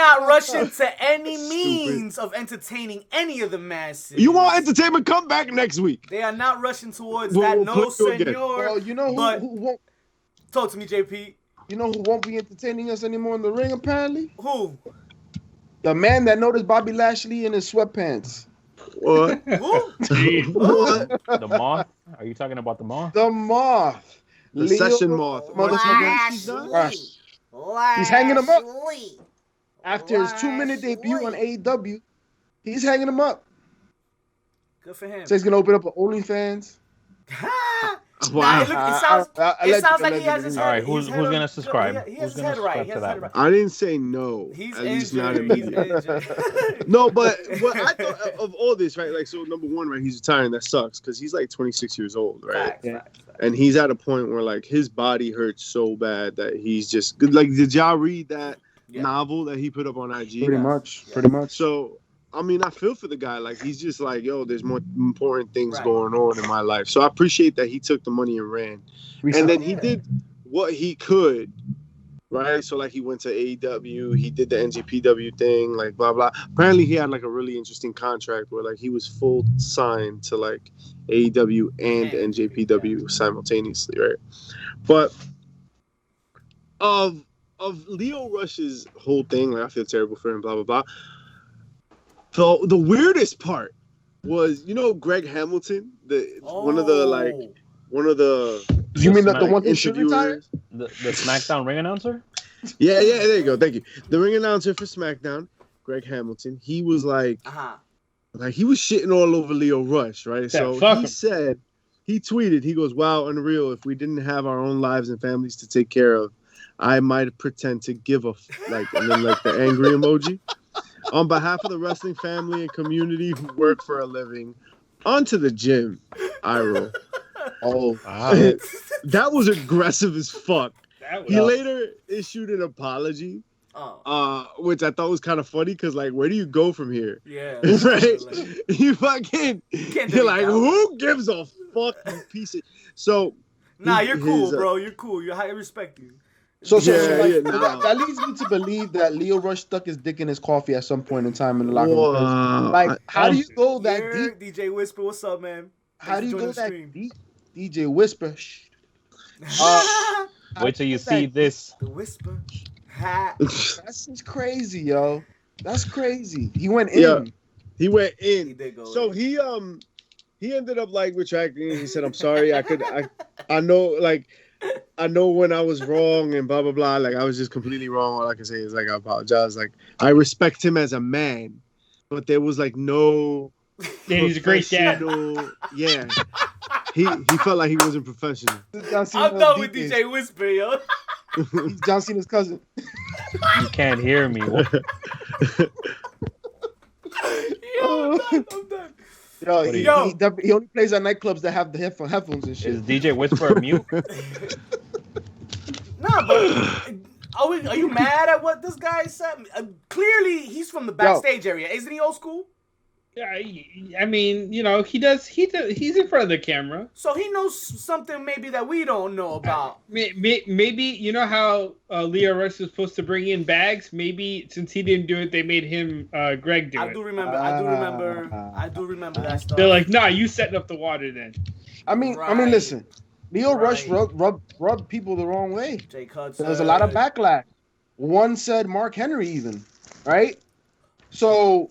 not rushing to any means of entertaining any of the masses. You want entertainment? Come back next week. They are not rushing towards that. No, senor. Well, you know who won't. Talk to me, JP. You know who won't be entertaining us anymore in the ring? Apparently, who? The man that noticed Bobby Lashley in his sweatpants. What? Who? The Moth? Are you talking about the Moth? The Moth. The Session Moth. He's hanging him up. After his 2-minute debut on AEW, he's hanging him up. Good for him. So he's going to open up an OnlyFans. Wow. It sounds like he has his head. All right, who's going to subscribe? He has his head right. I didn't say no. He's at least injured. not immediately. No, but what I thought of all this, right? Like, so number one, right? He's retiring. That sucks because he's like 26 years old, right? Facts. And he's at a point where like his body hurts so bad that he's just like. Did y'all read that novel that he put up on IG? Pretty much. So. I mean, I feel for the guy. Like, he's just like, yo, there's more important things going on in my life. So I appreciate that he took the money and ran. And then he did what he could, right? So, like, he went to AEW. He did the NJPW thing, like, blah, blah. Apparently, he had, like, a really interesting contract where, like, he was full signed to, like, AEW and NJPW simultaneously, right? But of Lio Rush's whole thing, like, I feel terrible for him, blah, blah, blah. So the weirdest part was, you know, Greg Hamilton, one of the. You mean the one who should retire? The SmackDown ring announcer? Yeah, there you go. Thank you. The ring announcer for SmackDown, Greg Hamilton. He was like he was shitting all over Lio Rush, right? Yeah, so he tweeted, he goes, "Wow, unreal. If we didn't have our own lives and families to take care of, I might pretend to give a and then like the angry emoji." On behalf of the wrestling family and community who work for a living, onto the gym, I roll. Oh, wow. That was aggressive as fuck. He later issued an apology, which I thought was kind of funny because, like, where do you go from here? Yeah. Right? You fucking, you're like, who gives a fuck, you piece of... So... Nah, you're cool, bro. You're cool. I respect you. That leads me to believe that Lio Rush stuck his dick in his coffee at some point in time in the locker room. Like, how do you go that deep? DJ Whisper, what's up, man? How do you go that deep? DJ Whisper. Wait till you see this. The Whisper. That's just crazy, yo. That's crazy. He went in. Yeah, he went in. He did go so in. he ended up like retracting. He said, "I'm sorry. I know, like." I know when I was wrong and blah, blah, blah. Like, I was just completely wrong. All I can say is, like, I apologize. Like, I respect him as a man, but there was, like, no... Yeah, he's a great dad. Yeah. He felt like he wasn't professional. I'm done with DJ Whisper, yo. He's John Cena's cousin. You can't hear me. Yo, I'm done. He only plays at nightclubs that have the headphones and shit. Is DJ Whisper mute? Nah, but are you mad at what this guy said? Clearly, he's from the backstage area. Isn't he old school? Yeah, I mean, you know, he's in front of the camera. So he knows something maybe that we don't know about. Maybe, you know how Lio Rush was supposed to bring in bags? Maybe since he didn't do it, they made him Greg do it. I do remember that stuff. They're like, nah, you setting up the water then. I mean, listen. Lio Rush rubbed people the wrong way. Jake Hudson. There's a lot of backlash. One said Mark Henry even, right? So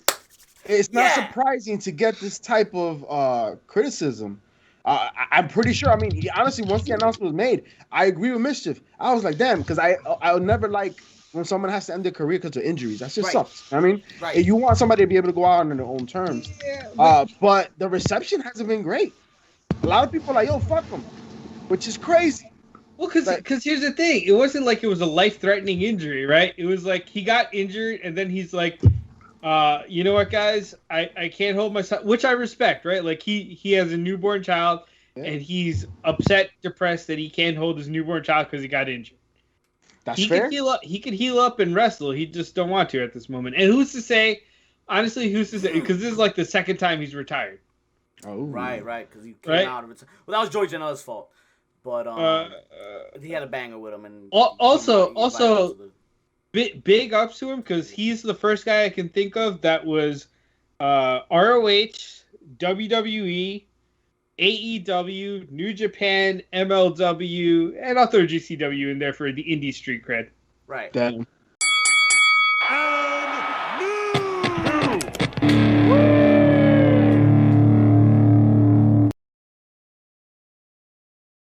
it's not surprising to get this type of criticism. I'm pretty sure. I mean, honestly, once the announcement was made, I agree with Mischief. I was like, damn, because I'll never like when someone has to end their career because of injuries. That just sucks. I mean, you want somebody to be able to go out on their own terms. Yeah, but the reception hasn't been great. A lot of people are like, yo, fuck them, which is crazy. Well, because here's the thing. It wasn't like it was a life-threatening injury, right? It was like he got injured, and then he's like, you know what, guys? I can't hold myself, which I respect, right? Like, he has a newborn child, and he's upset, depressed that he can't hold his newborn child because he got injured. That's fair. He could heal up and wrestle. He just don't want to at this moment. And who's to say, honestly, because this is like the second time he's retired. Oh, right, because he came out of it. Well, that was Joey Janela's fault, but he had a banger with him, and also, big ups to him because he's the first guy I can think of that was ROH, WWE, AEW, New Japan, MLW, and I'll throw GCW in there for the indie street cred. Right. Damn.